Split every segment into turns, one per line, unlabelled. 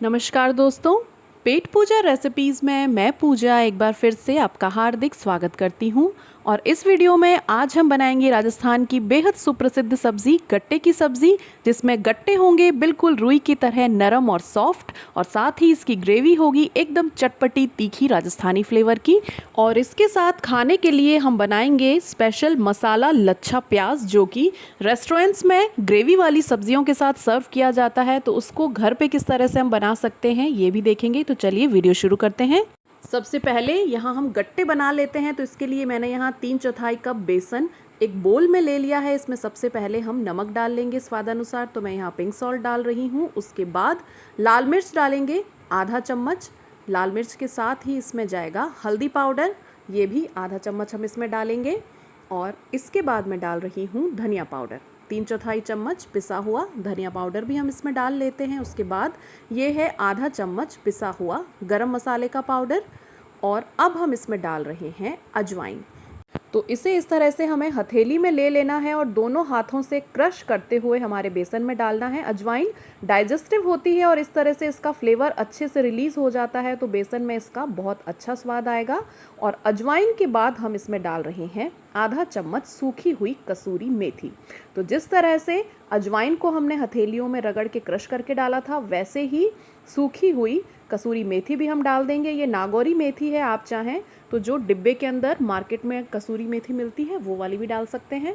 नमस्कार दोस्तों, पेट पूजा रेसिपीज़ में मैं पूजा एक बार फिर से आपका हार्दिक स्वागत करती हूँ। और इस वीडियो में आज हम बनाएंगे राजस्थान की बेहद सुप्रसिद्ध सब्ज़ी गट्टे की सब्ज़ी, जिसमें गट्टे होंगे बिल्कुल रुई की तरह नरम और सॉफ्ट, और साथ ही इसकी ग्रेवी होगी एकदम चटपटी तीखी राजस्थानी फ्लेवर की। और इसके साथ खाने के लिए हम बनाएंगे स्पेशल मसाला लच्छा प्याज, जो कि रेस्टोरेंट्स में ग्रेवी वाली सब्जियों के साथ सर्व किया जाता है। तो उसको घर पे किस तरह से हम बना सकते हैं ये भी देखेंगे। तो चलिए वीडियो शुरू करते हैं। सबसे पहले यहाँ हम गट्टे बना लेते हैं। तो इसके लिए मैंने यहाँ 3/4 कप बेसन एक बोल में ले लिया है। इसमें सबसे पहले हम नमक डाल लेंगे स्वादानुसार। तो मैं यहाँ पिंक सॉल्ट डाल रही हूँ। उसके बाद लाल मिर्च डालेंगे आधा चम्मच। लाल मिर्च के साथ ही इसमें जाएगा हल्दी पाउडर, ये भी आधा चम्मच हम इसमें डालेंगे। और इसके बाद मैं डाल रही हूँ धनिया पाउडर, 3/4 चम्मच पिसा हुआ धनिया पाउडर भी हम इसमें डाल लेते हैं। उसके बाद ये है आधा चम्मच पिसा हुआ गरम मसाले का पाउडर। और अब हम इसमें डाल रहे हैं अजवाइन। तो इसे इस तरह से हमें हथेली में ले लेना है और दोनों हाथों से क्रश करते हुए हमारे बेसन में डालना है। अजवाइन डाइजेस्टिव होती है और इस तरह से इसका फ्लेवर अच्छे से रिलीज़ हो जाता है, तो बेसन में इसका बहुत अच्छा स्वाद आएगा। और अजवाइन के बाद हम इसमें डाल रहे हैं आधा चम्मच सूखी हुई कसूरी मेथी। तो जिस तरह से अजवाइन को हमने हथेलियों में रगड़ के क्रश करके डाला था, वैसे ही सूखी हुई कसूरी मेथी भी हम डाल देंगे। ये नागौरी मेथी है, आप चाहें तो जो डिब्बे के अंदर मार्केट में कसूरी मेथी मिलती है वो वाली भी डाल सकते हैं।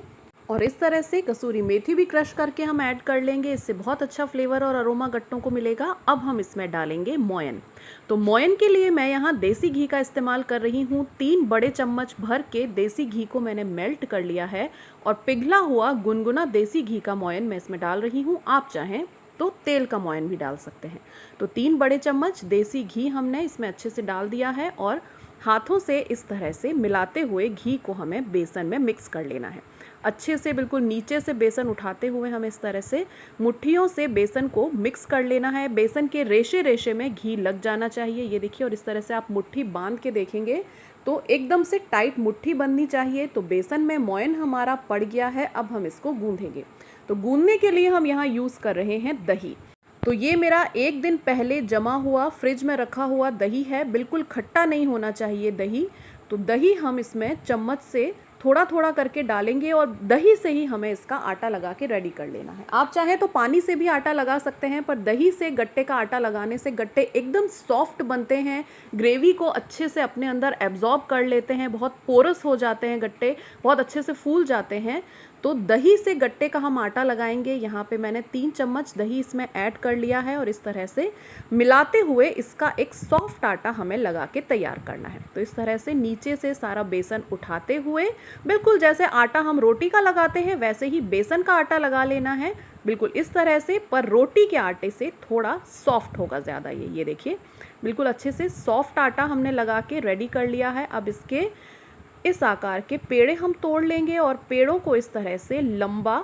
और इस तरह से कसूरी मेथी भी क्रश करके हम ऐड कर लेंगे। इससे बहुत अच्छा फ्लेवर और अरोमा गट्टों को मिलेगा। अब हम इसमें डालेंगे मोयन। तो मोयन के लिए मैं यहाँ देसी घी का इस्तेमाल कर रही हूँ। 3 बड़े चम्मच भर के देसी घी को मैंने मेल्ट कर लिया है और पिघला हुआ गुनगुना देसी घी का मोयन मैं इसमें डाल रही हूँ। आप चाहें तो तेल का मोयन भी डाल सकते हैं। तो 3 बड़े चम्मच देसी घी हमने इसमें अच्छे से डाल दिया है और हाथों से इस तरह से मिलाते हुए घी को हमें बेसन में मिक्स कर लेना है। अच्छे से बिल्कुल नीचे से बेसन उठाते हुए हमें इस तरह से मुट्ठियों से बेसन को मिक्स कर लेना है। बेसन के रेशे रेशे में घी लग जाना चाहिए, ये देखिए। और इस तरह से आप मुट्ठी बांध के देखेंगे तो एकदम से टाइट मुट्ठी बननी चाहिए। तो बेसन में मोयन हमारा पड़ गया है। अब हम इसको गूंधेंगे। तो गूंदने के लिए हम यहाँ यूज़ कर रहे हैं दही। तो ये मेरा 1 दिन पहले जमा हुआ फ्रिज में रखा हुआ दही है। बिल्कुल खट्टा नहीं होना चाहिए दही। तो दही हम इसमें चम्मच से थोड़ा थोड़ा करके डालेंगे और दही से ही हमें इसका आटा लगा के रेडी कर लेना है। आप चाहें तो पानी से भी आटा लगा सकते हैं, पर दही से गट्टे का आटा लगाने से गट्टे एकदम सॉफ्ट बनते हैं, ग्रेवी को अच्छे से अपने अंदर एब्जॉर्ब कर लेते हैं, बहुत पोरस हो जाते हैं गट्टे, बहुत अच्छे से फूल जाते हैं। तो दही से गट्टे का हम आटा लगाएंगे। यहाँ पे मैंने 3 चम्मच दही इसमें ऐड कर लिया है और इस तरह से मिलाते हुए इसका एक सॉफ्ट आटा हमें लगा के तैयार करना है। तो इस तरह से नीचे से सारा बेसन उठाते हुए बिल्कुल जैसे आटा हम रोटी का लगाते हैं वैसे ही बेसन का आटा लगा लेना है, बिल्कुल इस तरह से। पर रोटी के आटे से थोड़ा सॉफ्ट होगा ज़्यादा। ये देखिए, बिल्कुल अच्छे से सॉफ्ट आटा हमने लगा के रेडी कर लिया है। अब इसके इस आकार के पेड़े हम तोड़ लेंगे और पेड़ों को इस तरह से लंबा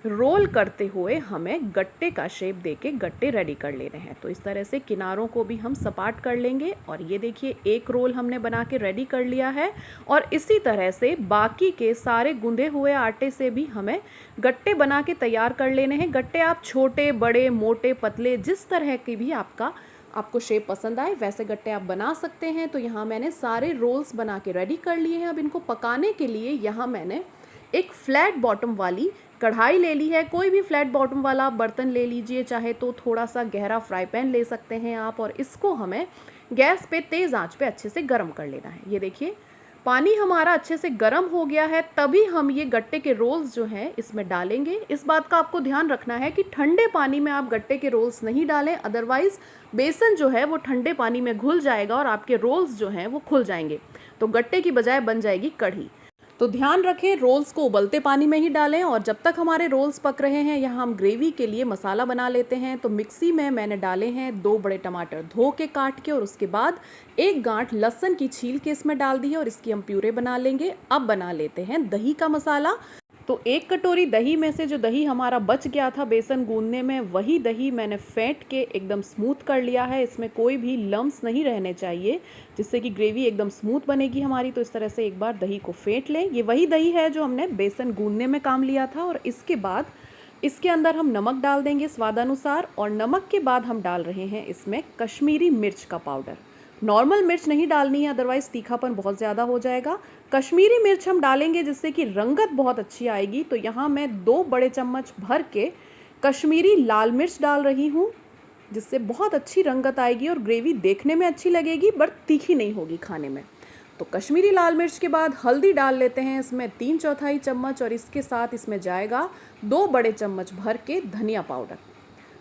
रोल करते हुए हमें गट्टे का शेप देके गट्टे रेडी कर लेने हैं। तो इस तरह से किनारों को भी हम सपाट कर लेंगे। और ये देखिए, एक रोल हमने बना के रेडी कर लिया है। और इसी तरह से बाकी के सारे गूंदे हुए आटे से भी हमें गट्टे बना के तैयार कर लेने हैं। गट्टे आप छोटे बड़े मोटे पतले जिस तरह की भी आपको शेप पसंद आए वैसे गट्टे आप बना सकते हैं। तो यहाँ मैंने सारे रोल्स बना के रेडी कर लिए हैं। अब इनको पकाने के लिए यहाँ मैंने एक फ्लैट बॉटम वाली कढ़ाई ले ली है। कोई भी फ्लैट बॉटम वाला बर्तन ले लीजिए, चाहे तो थोड़ा सा गहरा फ्राई पैन ले सकते हैं आप। और इसको हमें गैस पे तेज़ आंच पे अच्छे से गर्म कर लेना है। ये देखिए, पानी हमारा अच्छे से गर्म हो गया है, तभी हम ये गट्टे के रोल्स जो हैं इसमें डालेंगे। इस बात का आपको ध्यान रखना है कि ठंडे पानी में आप गट्टे के रोल्स नहीं डालें, अदरवाइज़ बेसन जो है वो ठंडे पानी में घुल जाएगा और आपके रोल्स जो हैं वो खुल जाएंगे। तो गट्टे की बजाय बन जाएगी कढ़ी। तो ध्यान रखें, रोल्स को उबलते पानी में ही डालें। और जब तक हमारे रोल्स पक रहे हैं, यहाँ हम ग्रेवी के लिए मसाला बना लेते हैं। तो मिक्सी में मैंने डाले हैं 2 बड़े टमाटर धो के काट के, और उसके बाद 1 गांठ लहसुन की छील के इसमें डाल दी है और इसकी हम प्यूरे बना लेंगे। अब बना लेते हैं दही का मसाला। तो 1 कटोरी दही में से जो दही हमारा बच गया था बेसन गूंदने में, वही दही मैंने फेंट के एकदम स्मूथ कर लिया है। इसमें कोई भी लम्स नहीं रहने चाहिए, जिससे कि ग्रेवी एकदम स्मूथ बनेगी हमारी। तो इस तरह से एक बार दही को फेंट लें। ये वही दही है जो हमने बेसन गूंदने में काम लिया था। और इसके बाद इसके अंदर हम नमक डाल देंगे स्वादानुसार, और नमक के बाद हम डाल रहे हैं इसमें कश्मीरी मिर्च का पाउडर। नॉर्मल मिर्च नहीं डालनी है, अदरवाइज़ तीखापन बहुत ज़्यादा हो जाएगा। कश्मीरी मिर्च हम डालेंगे जिससे कि रंगत बहुत अच्छी आएगी। तो यहाँ मैं 2 बड़े चम्मच भर के कश्मीरी लाल मिर्च डाल रही हूँ, जिससे बहुत अच्छी रंगत आएगी और ग्रेवी देखने में अच्छी लगेगी, बट तीखी नहीं होगी खाने में। तो कश्मीरी लाल मिर्च के बाद हल्दी डाल लेते हैं इसमें 3/4 चम्मच, और इसके साथ इसमें जाएगा 2 बड़े चम्मच भर के धनिया पाउडर।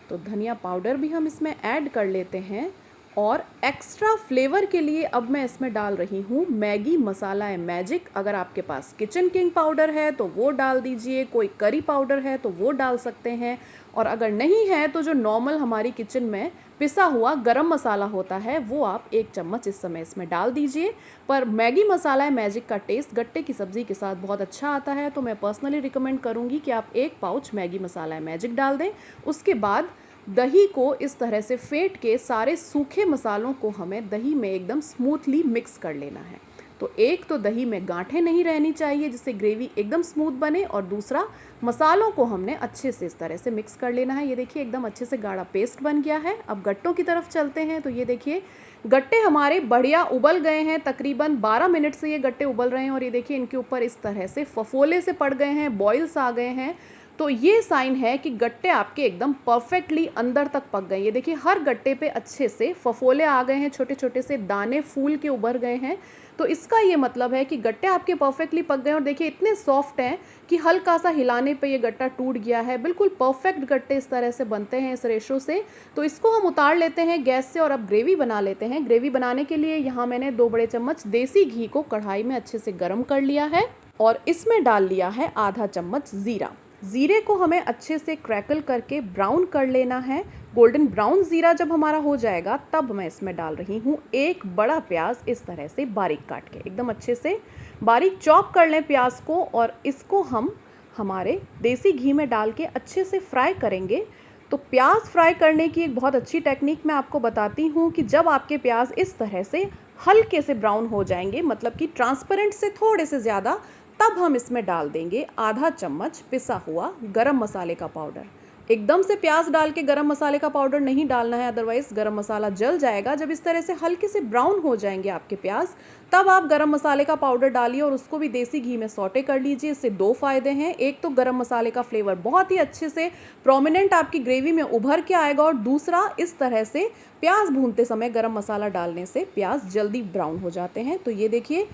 तो धनिया पाउडर भी हम इसमें ऐड कर लेते हैं। और एक्स्ट्रा फ्लेवर के लिए अब मैं इसमें डाल रही हूँ मैगी मसाला है मैजिक। अगर आपके पास किचन किंग पाउडर है तो वो डाल दीजिए, कोई करी पाउडर है तो वो डाल सकते हैं, और अगर नहीं है तो जो नॉर्मल हमारी किचन में पिसा हुआ गरम मसाला होता है वो आप 1 चम्मच इस समय इसमें डाल दीजिए। पर मैगी मसाला है मैजिक का टेस्ट गट्टे की सब्ज़ी के साथ बहुत अच्छा आता है, तो मैं पर्सनली रिकमेंड करूँगी कि आप 1 पाउच मैगी मसाला है मैजिक डाल दें। उसके बाद दही को इस तरह से फेंट के सारे सूखे मसालों को हमें दही में एकदम स्मूथली मिक्स कर लेना है। तो एक तो दही में गांठें नहीं रहनी चाहिए जिससे ग्रेवी एकदम स्मूथ बने, और दूसरा मसालों को हमने अच्छे से इस तरह से मिक्स कर लेना है। ये देखिए एकदम अच्छे से गाढ़ा पेस्ट बन गया है। अब गट्टों की तरफ चलते हैं। तो ये देखिए गट्टे हमारे बढ़िया उबल गए हैं, तकरीबन 12 मिनट से ये गट्टे उबल रहे हैं, और ये देखिए इनके ऊपर इस तरह से फफोले से पड़ गए हैं, बॉइल्स आ गए हैं। तो ये साइन है कि गट्टे आपके एकदम परफेक्टली अंदर तक पक गए। ये देखिए हर गट्टे पे अच्छे से फफोले आ गए हैं, छोटे छोटे से दाने फूल के उभर गए हैं। तो इसका ये मतलब है कि गट्टे आपके परफेक्टली पक गए, और देखिए इतने सॉफ्ट हैं कि हल्का सा हिलाने पे ये गट्टा टूट गया है। बिल्कुल परफेक्ट गट्टे इस तरह से बनते हैं इस रेशो से। तो इसको हम उतार लेते हैं गैस से और अब ग्रेवी बना लेते हैं। ग्रेवी बनाने के लिए यहाँ मैंने 2 बड़े चम्मच देसी घी को कढ़ाई में अच्छे से गर्म कर लिया है, और इसमें डाल लिया है आधा चम्मच ज़ीरा। ज़ीरे को हमें अच्छे से क्रैकल करके ब्राउन कर लेना है। गोल्डन ब्राउन ज़ीरा जब हमारा हो जाएगा तब मैं इसमें डाल रही हूँ 1 बड़ा प्याज इस तरह से बारीक काट के। एकदम अच्छे से बारीक चॉप कर लें प्याज को, और इसको हम हमारे देसी घी में डाल के अच्छे से फ्राई करेंगे। तो प्याज फ्राई करने की एक बहुत अच्छी टेक्निक मैं आपको बताती हूँ कि जब आपके प्याज इस तरह से हल्के से ब्राउन हो जाएंगे, मतलब कि ट्रांसपेरेंट से थोड़े से ज़्यादा, तब हम इसमें डाल देंगे आधा चम्मच पिसा हुआ गरम मसाले का पाउडर। एकदम से प्याज डाल के गरम मसाले का पाउडर नहीं डालना है, अदरवाइज़ गरम मसाला जल जाएगा। जब इस तरह से हल्के से ब्राउन हो जाएंगे आपके प्याज, तब आप गरम मसाले का पाउडर डालिए और उसको भी देसी घी में सौटे कर लीजिए। इससे 2 फ़ायदे हैं। एक तो गरम मसाले का फ्लेवर बहुत ही अच्छे से प्रोमिनेंट आपकी ग्रेवी में उभर के आएगा, और दूसरा इस तरह से प्याज भूनते समय गरम मसाला डालने से प्याज जल्दी ब्राउन हो जाते हैं। तो ये देखिए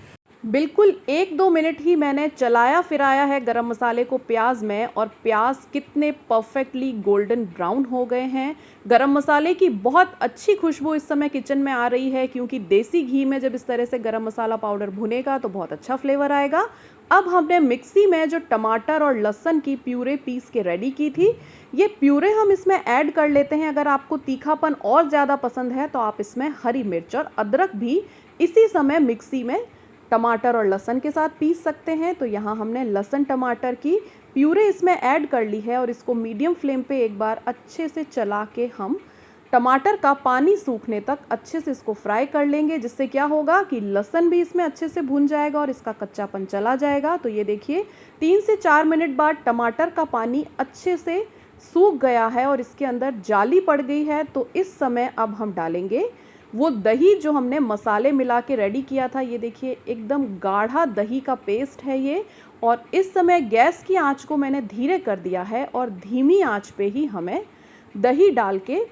बिल्कुल 1-2 मिनट ही मैंने चलाया फिराया है गरम मसाले को प्याज में, और प्याज कितने परफेक्टली गोल्डन ब्राउन हो गए हैं। गरम मसाले की बहुत अच्छी खुशबू इस समय किचन में आ रही है, क्योंकि देसी घी में जब इस तरह से गरम मसाला पाउडर भुनेगा तो बहुत अच्छा फ्लेवर आएगा। अब हमने मिक्सी में जो टमाटर और लहसुन की प्यूरे पीस के रेडी की थी, ये प्यूरे हम इसमें ऐड कर लेते हैं। अगर आपको तीखापन और ज़्यादा पसंद है तो आप इसमें हरी मिर्च और अदरक भी इसी समय मिक्सी में टमाटर और लहसुन के साथ पीस सकते हैं। तो यहाँ हमने लहसुन टमाटर की प्यूरे इसमें ऐड कर ली है, और इसको मीडियम फ्लेम पे एक बार अच्छे से चला के हम टमाटर का पानी सूखने तक अच्छे से इसको फ्राई कर लेंगे, जिससे क्या होगा कि लहसुन भी इसमें अच्छे से भुन जाएगा और इसका कच्चापन चला जाएगा। तो ये देखिए 3 से 4 मिनट बाद टमाटर का पानी अच्छे से सूख गया है और इसके अंदर जाली पड़ गई है। तो इस समय अब हम डालेंगे वो दही जो हमने मसाले मिला के रेडी किया था। ये देखिए एकदम गाढ़ा दही का पेस्ट है ये, और इस समय गैस की आंच को मैंने धीरे कर दिया है, और धीमी आंच पे ही हमें दही डाल के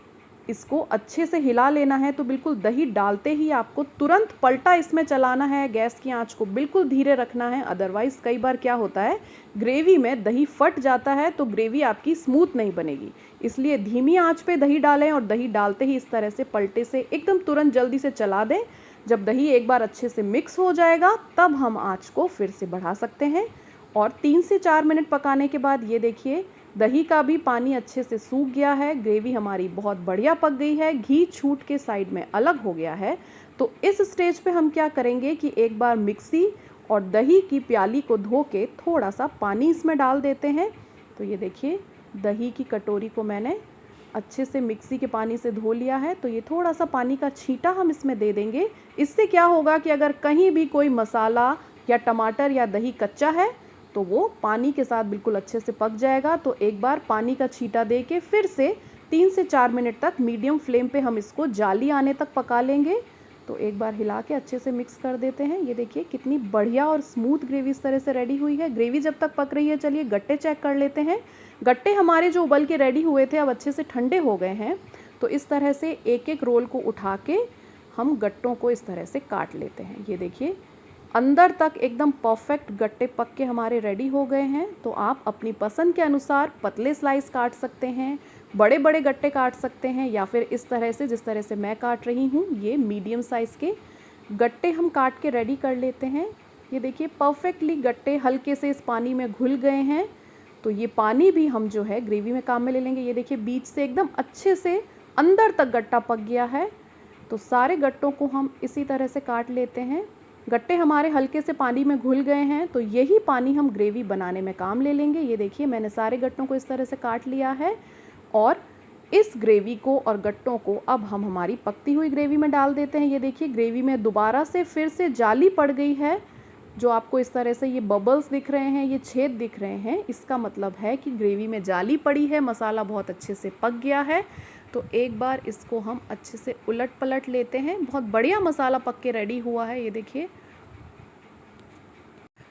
इसको अच्छे से हिला लेना है। तो बिल्कुल दही डालते ही आपको तुरंत पलटा इसमें चलाना है, गैस की आंच को बिल्कुल धीरे रखना है, अदरवाइज़ कई बार क्या होता है ग्रेवी में दही फट जाता है तो ग्रेवी आपकी स्मूथ नहीं बनेगी। इसलिए धीमी आंच पे दही डालें, और दही डालते ही इस तरह से पलटे से एकदम तुरंत जल्दी से चला दें। जब दही एक बार अच्छे से मिक्स हो जाएगा तब हम आँच को फिर से बढ़ा सकते हैं, और 3 से 4 मिनट पकाने के बाद ये देखिए दही का भी पानी अच्छे से सूख गया है, ग्रेवी हमारी बहुत बढ़िया पक गई है, घी छूट के साइड में अलग हो गया है। तो इस स्टेज पे हम क्या करेंगे कि एक बार मिक्सी और दही की प्याली को धो के थोड़ा सा पानी इसमें डाल देते हैं। तो ये देखिए दही की कटोरी को मैंने अच्छे से मिक्सी के पानी से धो लिया है। तो ये थोड़ा सा पानी का छींटा हम इसमें दे देंगे। इससे क्या होगा कि अगर कहीं भी कोई मसाला या टमाटर या दही कच्चा है तो वो पानी के साथ बिल्कुल अच्छे से पक जाएगा। तो एक बार पानी का छींटा दे के फिर से 3 से 4 मिनट तक मीडियम फ्लेम पे हम इसको जाली आने तक पका लेंगे। तो एक बार हिला के अच्छे से मिक्स कर देते हैं। ये देखिए कितनी बढ़िया और स्मूथ ग्रेवी इस तरह से रेडी हुई है। ग्रेवी जब तक पक रही है, चलिए गट्टे चेक कर लेते हैं। गट्टे हमारे जो उबल के रेडी हुए थे अब अच्छे से ठंडे हो गए हैं। तो इस तरह से एक एक रोल को उठा के हम गट्टों को इस तरह से काट लेते हैं। ये देखिए अंदर तक एकदम परफेक्ट गट्टे पक के हमारे रेडी हो गए हैं। तो आप अपनी पसंद के अनुसार पतले स्लाइस काट सकते हैं, बड़े बड़े गट्टे काट सकते हैं, या फिर इस तरह से जिस तरह से मैं काट रही हूँ, ये मीडियम साइज़ के गट्टे हम काट के रेडी कर लेते हैं। ये देखिए परफेक्टली गट्टे हल्के से इस पानी में घुल गए हैं। तो ये पानी भी हम जो है ग्रेवी में काम में ले लेंगे। ये देखिए बीच से एकदम अच्छे से अंदर तक गट्टा पक गया है। तो सारे गट्टों को हम इसी तरह से काट लेते हैं। गट्टे हमारे हल्के से पानी में घुल गए हैं, तो यही पानी हम ग्रेवी बनाने में काम ले लेंगे। ये देखिए मैंने सारे गट्टों को इस तरह से काट लिया है और इस ग्रेवी को और गट्टों को अब हम हमारी पकती हुई ग्रेवी में डाल देते हैं। ये देखिए ग्रेवी में दोबारा से फिर से जाली पड़ गई है। जो आपको इस तरह से ये बबल्स दिख रहे हैं, ये छेद दिख रहे हैं, इसका मतलब है कि ग्रेवी में जाली पड़ी है, मसाला बहुत अच्छे से पक गया है। तो एक बार इसको हम अच्छे से उलट पलट लेते हैं। बहुत बढ़िया मसाला पक के रेडी हुआ है। ये देखिए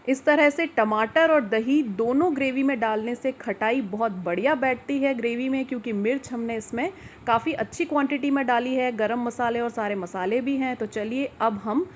इस तरह से टमाटर और दही दोनों ग्रेवी में डालने से खटाई बहुत बढ़िया बैठती है ग्रेवी में, क्योंकि मिर्च हमने इसमें काफ़ी अच्छी क्वांटिटी में डाली है, गरम मसाले और सारे मसाले भी हैं। तो चलिए अब हम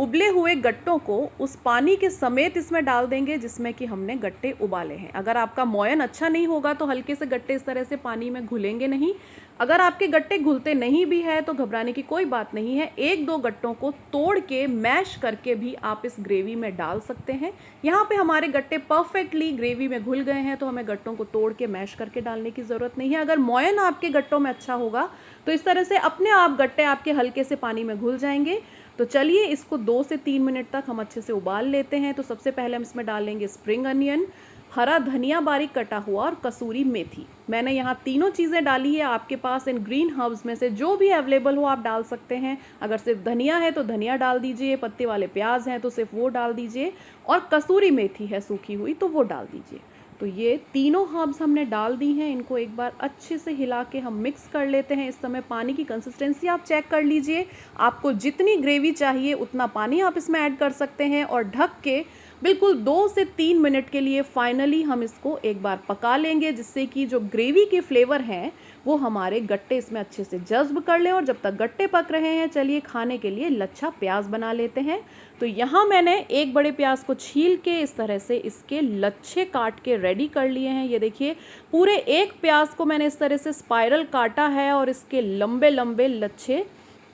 उबले हुए गट्टों को उस पानी के समेत इसमें डाल देंगे जिसमें कि हमने गट्टे उबाले हैं। अगर आपका मोयन अच्छा नहीं होगा तो हल्के से गट्टे इस तरह से पानी में घुलेंगे नहीं। अगर आपके गट्टे घुलते नहीं भी है तो घबराने की कोई बात नहीं है। एक दो गट्टों को तोड़ के मैश करके भी आप इस ग्रेवी में डाल सकते हैं। यहाँ पे हमारे गट्टे परफेक्टली ग्रेवी में घुल गए हैं, तो हमें गट्टों को तोड़ के मैश करके डालने की ज़रूरत नहीं है। अगर मोयन आपके गट्टों में अच्छा होगा तो इस तरह से अपने आप गट्टे आपके हल्के से पानी में घुल जाएंगे। तो चलिए इसको 2 से 3 मिनट तक हम अच्छे से उबाल लेते हैं। तो सबसे पहले हम इसमें डालेंगे स्प्रिंग अनियन, हरा धनिया बारीक कटा हुआ और कसूरी मेथी। मैंने यहाँ तीनों चीज़ें डाली है। आपके पास इन ग्रीन हर्ब्स में से जो भी अवेलेबल हो आप डाल सकते हैं। अगर सिर्फ धनिया है तो धनिया डाल दीजिए, पत्ते वाले प्याज हैं तो सिर्फ वो डाल दीजिए, और कसूरी मेथी है सूखी हुई तो वो डाल दीजिए। तो ये तीनों हर्ब्स हमने डाल दी हैं। इनको एक बार अच्छे से हिला के हम मिक्स कर लेते हैं। इस समय पानी की कंसिस्टेंसी आप चेक कर लीजिए। आपको जितनी ग्रेवी चाहिए उतना पानी आप इसमें ऐड कर सकते हैं, और ढक के बिल्कुल 2 से 3 मिनट के लिए फाइनली हम इसको एक बार पका लेंगे, जिससे कि जो ग्रेवी के फ्लेवर हैं वो हमारे गट्टे इसमें अच्छे से जज्ब कर लें। और जब तक गट्टे पक रहे हैं चलिए खाने के लिए लच्छा प्याज बना लेते हैं। तो यहाँ मैंने एक बड़े प्याज को छील के इस तरह से इसके लच्छे काट के रेडी कर लिए हैं। ये देखिए पूरे एक प्याज को मैंने इस तरह से स्पाइरल काटा है और इसके लंबे लंबे लच्छे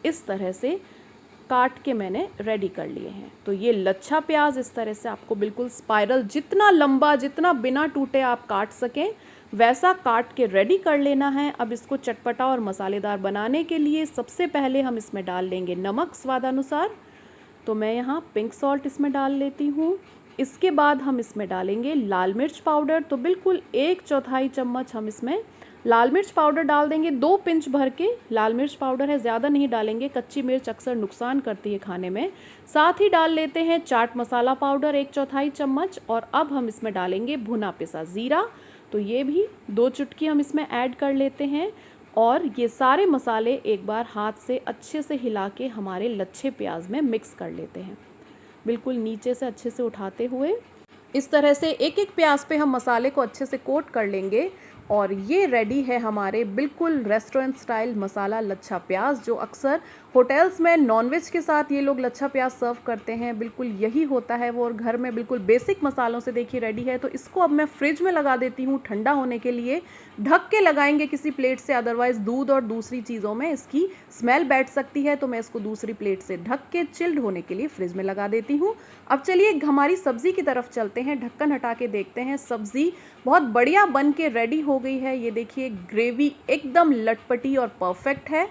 इस तरह से काट के मैंने रेडी कर लिए हैं। तो ये लच्छा प्याज इस तरह से आपको बिल्कुल स्पाइरल, जितना लंबा जितना बिना टूटे आप काट सकें वैसा काट के रेडी कर लेना है। अब इसको चटपटा और मसालेदार बनाने के लिए सबसे पहले हम इसमें डाल लेंगे नमक स्वादानुसार। तो मैं यहाँ पिंक सॉल्ट इसमें डाल लेती हूँ। इसके बाद हम इसमें डालेंगे लाल मिर्च पाउडर। तो बिल्कुल 1/4 चम्मच हम इसमें लाल मिर्च पाउडर डाल देंगे। 2 पिंच भर के लाल मिर्च पाउडर है, ज़्यादा नहीं डालेंगे, कच्ची मिर्च अक्सर नुकसान करती है खाने में। साथ ही डाल लेते हैं चाट मसाला पाउडर 1/4 चम्मच, और अब हम इसमें डालेंगे भुना पिसा ज़ीरा। तो ये भी 2 चुटकी हम इसमें ऐड कर लेते हैं, और ये सारे मसाले एक बार हाथ से अच्छे से हिला के हमारे लच्छे प्याज में मिक्स कर लेते हैं। बिल्कुल नीचे से अच्छे से उठाते हुए इस तरह से एक एक प्याज पे हम मसाले को अच्छे से कोट कर लेंगे। और ये रेडी है हमारे बिल्कुल रेस्टोरेंट स्टाइल मसाला लच्छा प्याज, जो अक्सर होटल्स में नॉनवेज के साथ ये लोग लच्छा प्याज सर्व करते हैं। बिल्कुल यही होता है वो, और घर में बिल्कुल बेसिक मसालों से देखिए रेडी है। तो इसको अब मैं फ्रिज में लगा देती हूँ ठंडा होने के लिए। ढक के लगाएंगे किसी प्लेट से, अदरवाइज़ दूध और दूसरी चीज़ों में इसकी स्मेल बैठ सकती है। तो मैं इसको दूसरी प्लेट से ढक के चिल्ड होने के लिए फ्रिज में लगा देती हूँ। अब चलिए हमारी सब्ज़ी की तरफ चलते हैं। ढक्कन हटा के देखते हैं। सब्ज़ी बहुत बढ़िया बन के रेडी हो गई है। ये देखिए ग्रेवी एकदम लटपटी और परफेक्ट है।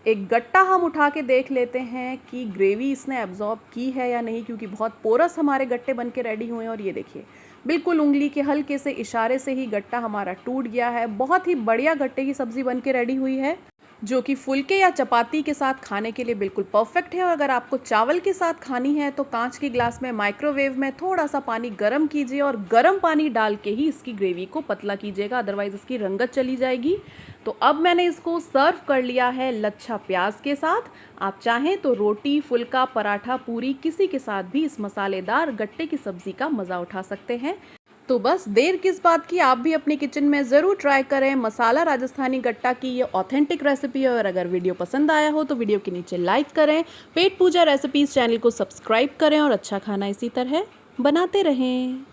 एक गट्टा हम उठा के देख लेते हैं कि ग्रेवी इसने एब्जॉर्ब की है या नहीं, क्योंकि बहुत पोरस हमारे गट्टे बन के रेडी हुए हैं। और ये देखिए बिल्कुल उंगली के हल्के से इशारे से ही गट्टा हमारा टूट गया है। बहुत ही बढ़िया गट्टे की सब्ज़ी बन के रेडी हुई है। जो कि फुलके या चपाती के साथ खाने के लिए बिल्कुल परफेक्ट है। और अगर आपको चावल के साथ खानी है तो कांच के ग्लास में माइक्रोवेव में थोड़ा सा पानी गर्म कीजिए और गर्म पानी डाल के ही इसकी ग्रेवी को पतला कीजिएगा, अदरवाइज़ इसकी रंगत चली जाएगी। तो अब मैंने इसको सर्व कर लिया है लच्छा प्याज के साथ। आप चाहें तो रोटी, फुल्का, पराठा, पूरी किसी के साथ भी इस मसालेदार गट्टे की सब्ज़ी का मज़ा उठा सकते हैं। तो बस देर किस बात की, आप भी अपनी किचन में ज़रूर ट्राई करें मसाला राजस्थानी गट्टा की ये ऑथेंटिक रेसिपी है। और अगर वीडियो पसंद आया हो तो वीडियो के नीचे लाइक करें, पेट पूजा रेसिपीज़ चैनल को सब्सक्राइब करें और अच्छा खाना इसी तरह बनाते रहें।